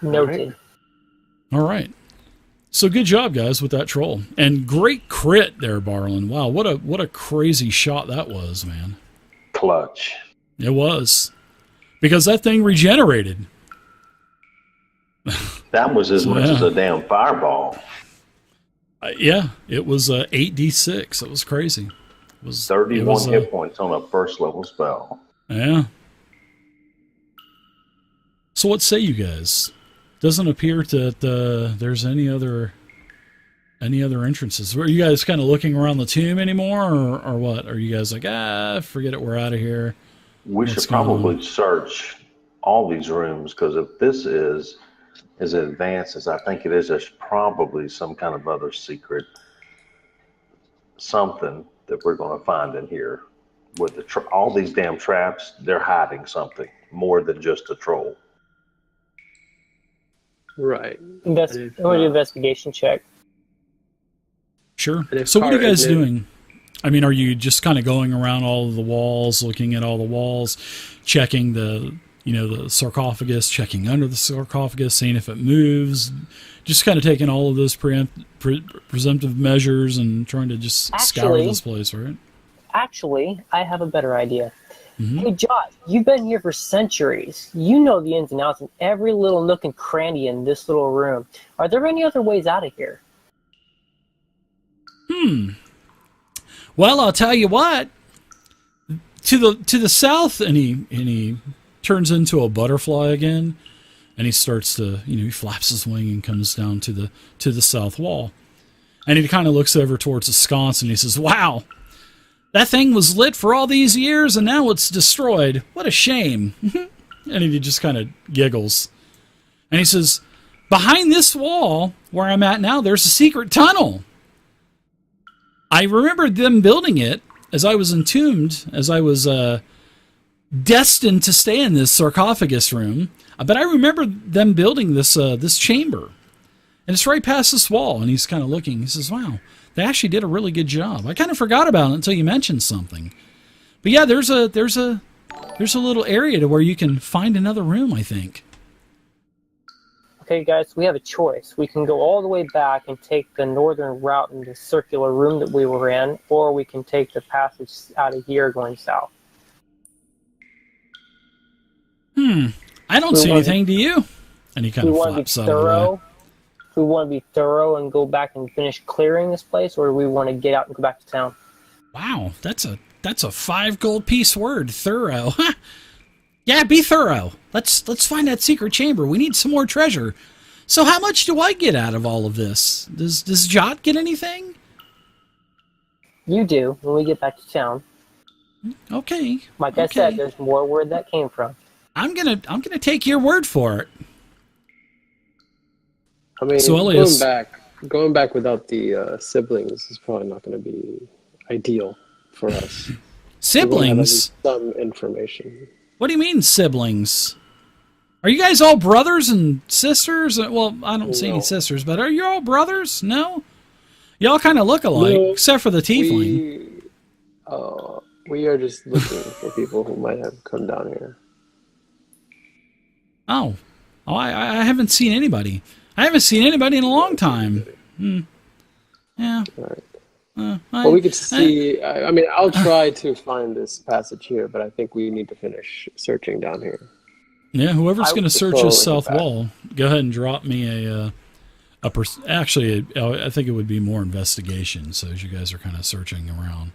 F: Noted.
A: All right. So good job, guys, with that troll. And great crit there, Barlin. Wow, what a crazy shot that was, man.
D: Clutch.
A: It was. Because that thing regenerated.
D: That was as much as a damn fireball.
A: Yeah, it was 8d6. It was crazy. It was
D: 31 hit points on a first level spell.
A: Yeah. So what say you guys? Doesn't appear that there's any other entrances. Are you guys kind of looking around the tomb anymore, or what? Are you guys like, forget it, we're out of here?
D: We should probably search all these rooms, because if this is as advanced as I think it is, there's probably some kind of other secret something that we're going to find in here. With all these damn traps, they're hiding something more than just a troll.
C: Right.
F: I'm going to do an investigation check.
A: Sure. So what are you guys doing? I mean, are you just kind of going around all of the walls, looking at all the walls, checking the the sarcophagus, checking under the sarcophagus, seeing if it moves, just kind of taking all of those presumptive measures and trying to just scour this place, right?
F: Actually, I have a better idea.
A: Mm-hmm.
F: Hey, Josh, you've been here for centuries. You know the ins and outs in every little nook and cranny in this little room. Are there any other ways out of here?
A: Well, I'll tell you what. To the south, and he turns into a butterfly again, and he starts to, he flaps his wing and comes down to the south wall, and he kind of looks over towards the sconce, and he says, "Wow, that thing was lit for all these years, and now it's destroyed. What a shame." And he just kind of giggles, and he says, "Behind this wall, where I'm at now, there's a secret tunnel. I remember them building it as I was entombed, as I was destined to stay in this sarcophagus room. But I remember them building this chamber, and it's right past this wall." And he's kind of looking. He says, "Wow, they actually did a really good job. I kind of forgot about it until you mentioned something. But yeah, there's a little area to where you can find another room, I think."
F: Okay, guys, we have a choice. We can go all the way back and take the northern route in the circular room that we were in, or we can take the passage out of here going south.
A: I don't see anything, do you? And he kind of flaps out of the way.
F: We want to be thorough and go back and finish clearing this place, or do we want to get out and go back to town?
A: Wow, that's a 5 gold piece word, thorough. Yeah, be thorough. Let's find that secret chamber. We need some more treasure. So how much do I get out of all of this? Does Jot get anything?
F: You do when we get back to town.
A: Okay.
F: Like I said, there's more where that came from.
A: I'm gonna take your word for it.
C: I mean,
A: so
C: going back without the siblings is probably not going to be ideal for us.
A: Siblings?
C: Some information.
A: What do you mean, siblings? Are you guys all brothers and sisters? Well, I don't see any sisters, but are you all brothers? No? Y'all kind of look alike, except for the tiefling.
C: We are just looking for people who might have come down here.
A: Oh, I haven't seen anybody. I haven't seen anybody in a long time. Yeah.
C: All right. Well, we could see. I mean, I'll try to find this passage here, but I think we need to finish searching down here.
A: Yeah, whoever's going to search this south wall, go ahead and drop me actually, I think it would be more investigation, so as you guys are kind of searching around.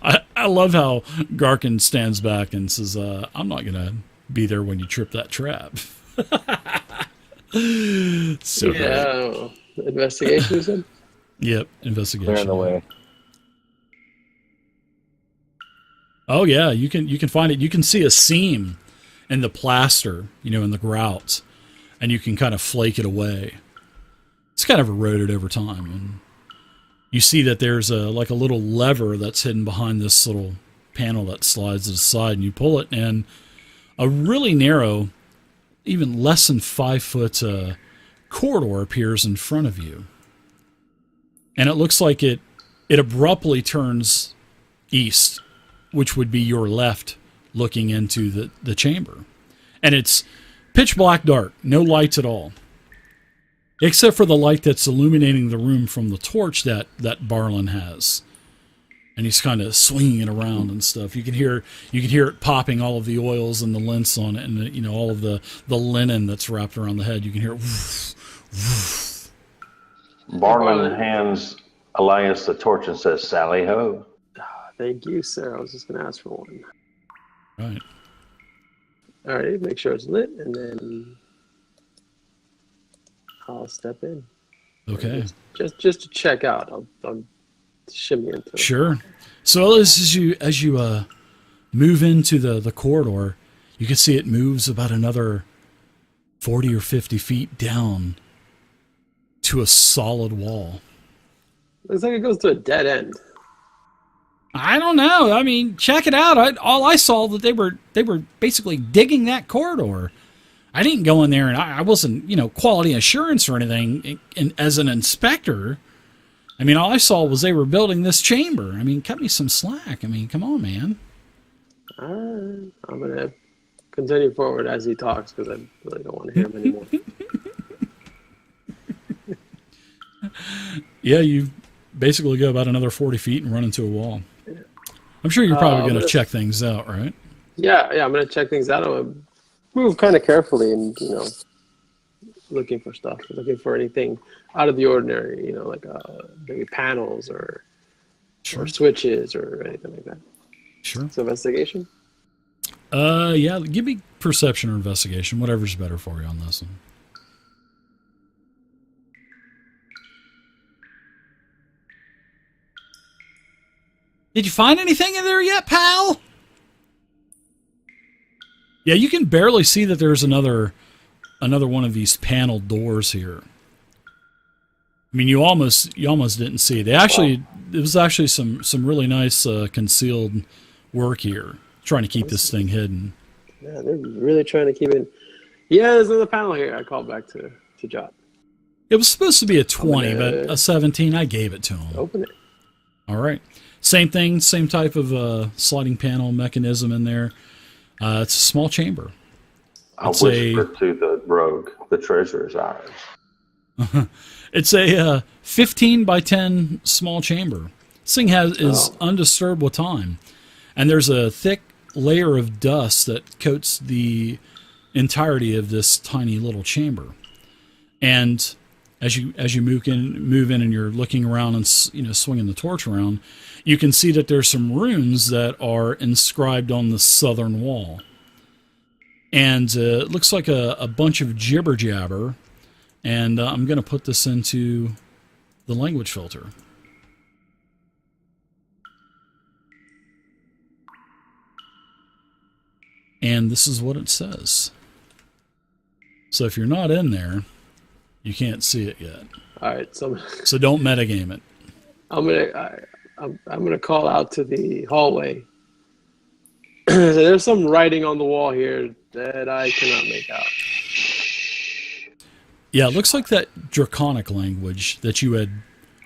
A: I love how Garkin stands back and says, "I'm not going to be there when you trip that trap." So
C: yeah, investigation, you said?
A: Yep, investigation.
E: Clear the way.
A: Oh yeah, you can find it. You can see a seam in the plaster, in the grout, and you can kind of flake it away. It's kind of eroded over time, and you see that there's a little lever that's hidden behind this little panel that slides to the side, and you pull it, and a really narrow, even less than 5 foot corridor appears in front of you. And it looks like it abruptly turns east, which would be your left looking into the chamber. And it's pitch black dark, no lights at all. Except for the light that's illuminating the room from the torch that Barlin has. And he's kind of swinging it around and stuff. You can hear it popping, all of the oils and the lints on it, and all of the linen that's wrapped around the head. You can hear woof, woof.
D: Barlin hands Elias the torch and says, "Sally ho."
C: Thank you, sir. I was just going to ask for one.
A: Right.
C: All right, make sure it's lit, and then I'll step in.
A: Okay.
C: Just to check out. I'll shimmy into it.
A: Sure. So as you move into the corridor, you can see it moves about another 40 or 50 feet down to a solid wall.
C: Looks like it goes to a dead end.
A: I don't know. I mean, check it out. All I saw that they were basically digging that corridor. I didn't go in there, and I wasn't, quality assurance or anything as an inspector. I mean, all I saw was they were building this chamber. I mean, cut me some slack. I mean, come on, man.
C: I'm gonna continue forward as he talks because I really don't want to hear him anymore.
A: Yeah, you basically go about another 40 feet and run into a wall. I'm sure you're probably going to check things out, right?
C: Yeah, I'm going to check things out. I'm going to move kind of carefully and, looking for stuff, looking for anything out of the ordinary, like maybe panels or switches or anything like that.
A: Sure.
C: So investigation?
A: Yeah, give me perception or investigation, whatever's better for you on this one. Did you find anything in there yet, pal? Yeah, you can barely see that there's another one of these paneled doors here. I mean, you almost didn't see it. It was actually some really nice concealed work here, trying to keep this thing hidden.
C: Yeah, they're really trying to keep it. Yeah, there's another panel here. I called back to Jot.
A: It was supposed to be a 20, but a 17, I gave it to him.
C: Open it.
A: All right. Same thing, same type of sliding panel mechanism in there. It's a small chamber.
D: I'll whisper to the rogue, the treasure is ours.
A: It's a 15 by 10 small chamber. This thing is undisturbed with time. And there's a thick layer of dust that coats the entirety of this tiny little chamber. And as you move in and you're looking around and swinging the torch around, you can see that there's some runes that are inscribed on the southern wall. And it looks like a bunch of jibber jabber. And I'm going to put this into the language filter. And this is what it says. So if you're not in there, you can't see it yet.
C: All right, so
A: don't metagame it.
C: I'm gonna call out to the hallway. So there's some writing on the wall here that I cannot make out.
A: Yeah, it looks like that draconic language that you had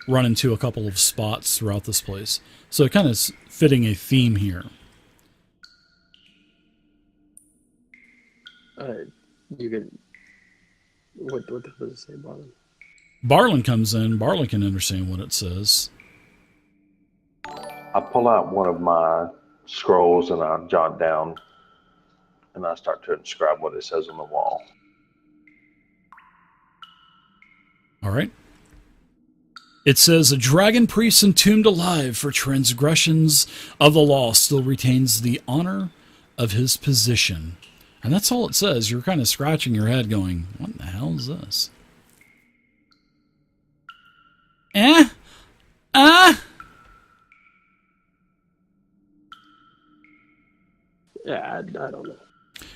A: run into a couple of spots throughout this place. So it kind of is fitting a theme here.
C: You can. What does it say, Barlin?
A: Barlin comes in. Barlin can understand what it says.
D: I pull out one of my scrolls and I jot down and I start to inscribe what it says on the wall.
A: All right. It says, a dragon priest entombed alive for transgressions of the law still retains the honor of his position. And that's all it says. You're kind of scratching your head going, what the hell is this? Yeah, I
C: don't know.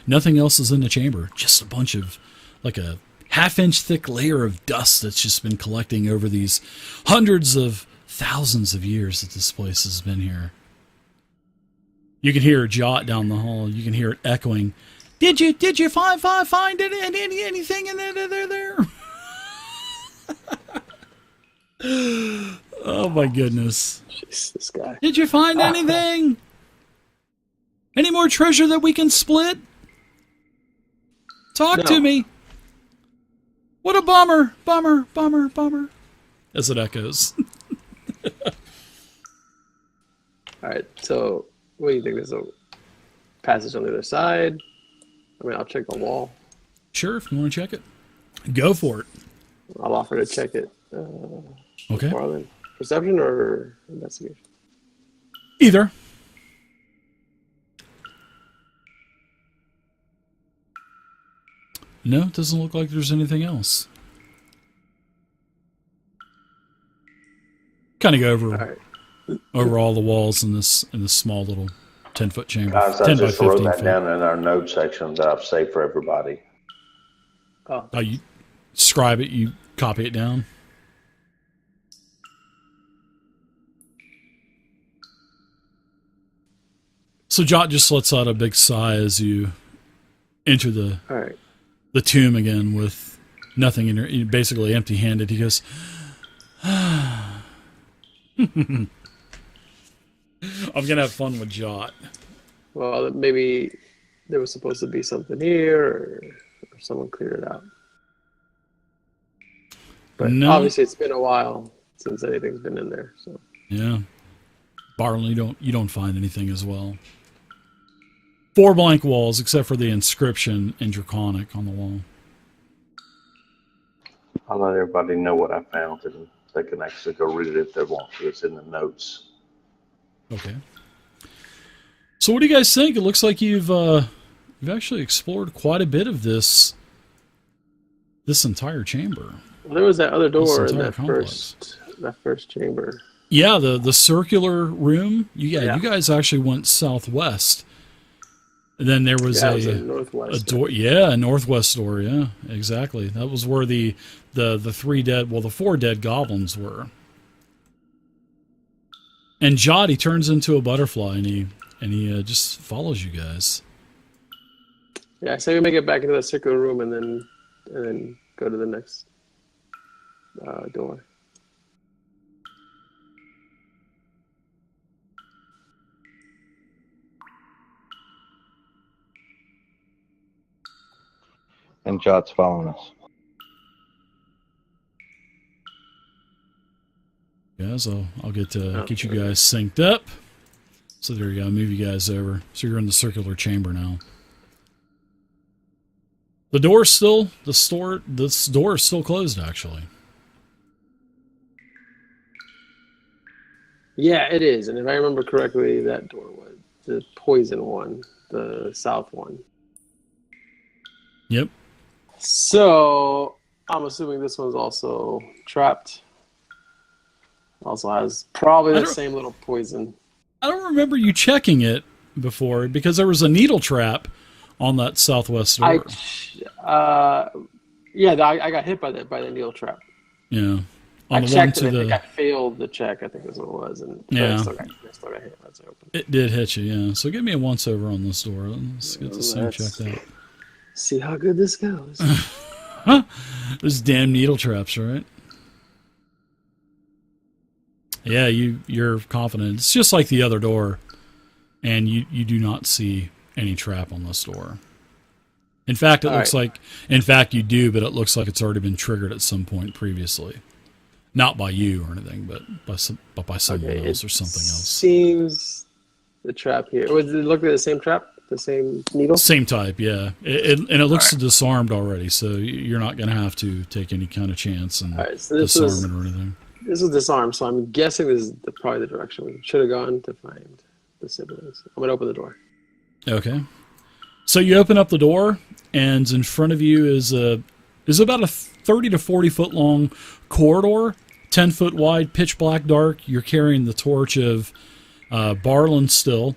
A: Nothing else is in the chamber. Just a bunch of, like a half-inch thick layer of dust that's just been collecting over these hundreds of thousands of years that this place has been here. You can hear a Jot down the hall. You can hear it echoing. Did you find anything in there? Oh my goodness.
C: Jeez, this guy.
A: Did you find anything? Any more treasure that we can split? Talk to me. What a bummer. Bummer. As it echoes.
C: Alright, so what do you think? There's a passage on the other side? I mean, I'll check the wall.
A: Sure, if you want to check it. Go for it.
C: I'll offer to check it.
A: Okay.
C: Marlon, perception or investigation?
A: Either. No, it doesn't look like there's anything else. Kind of go over all the walls in this small little 10-foot chamber.
D: Guys,
A: 10
D: I
A: by
D: just
A: 15
D: wrote that
A: feet.
D: down in our note section that I've saved for everybody.
A: Oh, you scribe it, you copy it down? So Jot just lets out a big sigh as you enter the tomb again with nothing in your, basically empty-handed. He goes, I'm going to have fun with Jot.
C: Well, maybe there was supposed to be something here, or someone cleared it out. But obviously, it's been a while since anything's been in there. So
A: yeah, Barley, you don't find anything as well. 4 blank walls, except for the inscription in Draconic on the wall.
D: I'll let everybody know what I found, and they can actually go read it if they want to. It's in the notes.
A: Okay. So what do you guys think? It looks like you've actually explored quite a bit of this entire chamber.
C: Well, there was that other door in that first chamber.
A: Yeah, the circular room. You guys actually went southwest. And then there was a door. Yeah, a northwest door. Yeah, exactly. That was where the 4 dead goblins were. And Jot, he turns into a butterfly, and he just follows you guys.
C: Yeah, so we make it back into that circular room, and then go to the next door.
E: And Jot's following us.
A: Guys, I'll get you guys synced up. So there you go. I'll move you guys over. So you're in the circular chamber now. The door is still closed, actually.
C: Yeah, it is. And if I remember correctly, that door was the poison one, the south one.
A: Yep.
C: So I'm assuming this one's also trapped. Also has probably the same little poison.
A: I don't remember you checking it before because there was a needle trap on that southwest door.
C: I got hit by the needle trap.
A: Yeah.
C: I checked it. I think I failed the check. I think that's what it was. And
A: yeah.
C: I still got hit. That's open.
A: It did hit you, yeah. So give me a once over on this door. Let's get this thing checked out.
C: See how good this goes.
A: Those damn needle traps, right? Yeah, you're confident. It's just like the other door, and you do not see any trap on this door. In fact, it looks like... In fact, you do, but it looks like it's already been triggered at some point previously. Not by you or anything, but by someone else or something else.
C: Seems the trap here... Does it look like the same trap? The same needle?
A: Same type, yeah. And it looks disarmed already, so you're not going to have to take any kind of chance and disarm it or anything.
C: This is disarmed, so I'm guessing this is probably the direction we should have gone to find the siblings. I'm going to open the door.
A: Okay. So you open up the door, and in front of you is about a 30 to 40 foot long corridor, 10 foot wide, pitch black dark. You're carrying the torch of Barlin still.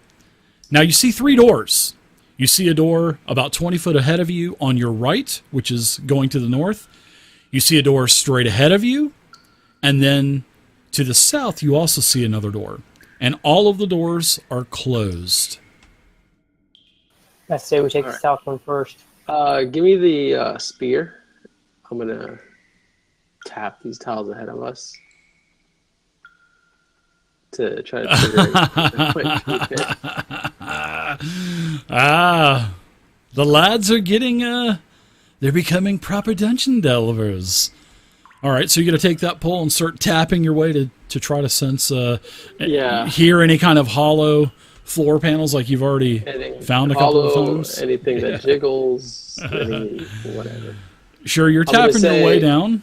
A: Now you see 3 doors. You see a door about 20 foot ahead of you on your right, which is going to the north. You see a door straight ahead of you. And then to the south, you also see another door. And all of the doors are closed.
F: I say we take the south one first.
C: Give me the spear. I'm going to tap these tiles ahead of us to try to figure out.
A: The lads are getting, they're becoming proper dungeon delvers. All right, so you're going to take that pole and start tapping your way to try to sense, hear any kind of hollow floor panels like you've already found a couple of times?
C: Anything that jiggles, whatever.
A: Sure, you're tapping your way down.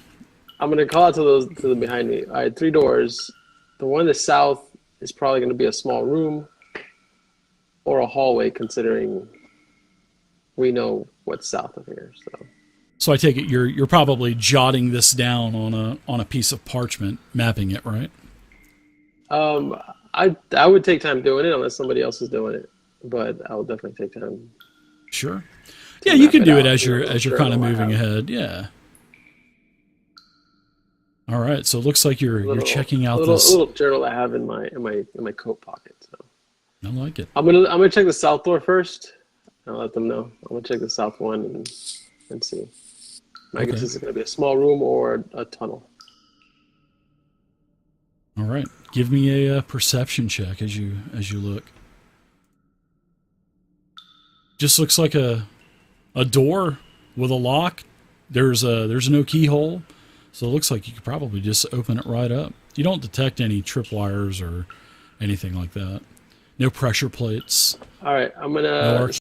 C: I'm going to call out to the behind me. All right, 3 doors. The one in the south is probably going to be a small room or a hallway, considering we know what's south of here.
A: So I take it you're probably jotting this down on a piece of parchment, mapping it, right?
C: I would take time doing it unless somebody else is doing it, but I will definitely take time.
A: Sure. Yeah, you can do it as you're kind of moving ahead. Yeah. All right. So it looks like you're checking out this
C: little journal I have in my coat pocket. So
A: I like it.
C: I'm gonna check the south door first. I'll let them know. I'm gonna check the south one and see. I guess this is going to be a small room or a tunnel.
A: All right. Give me a perception check as you look. Just looks like a door with a lock. There's no keyhole, so it looks like you could probably just open it right up. You don't detect any tripwires or anything like that. No pressure plates.
C: All right, I'm gonna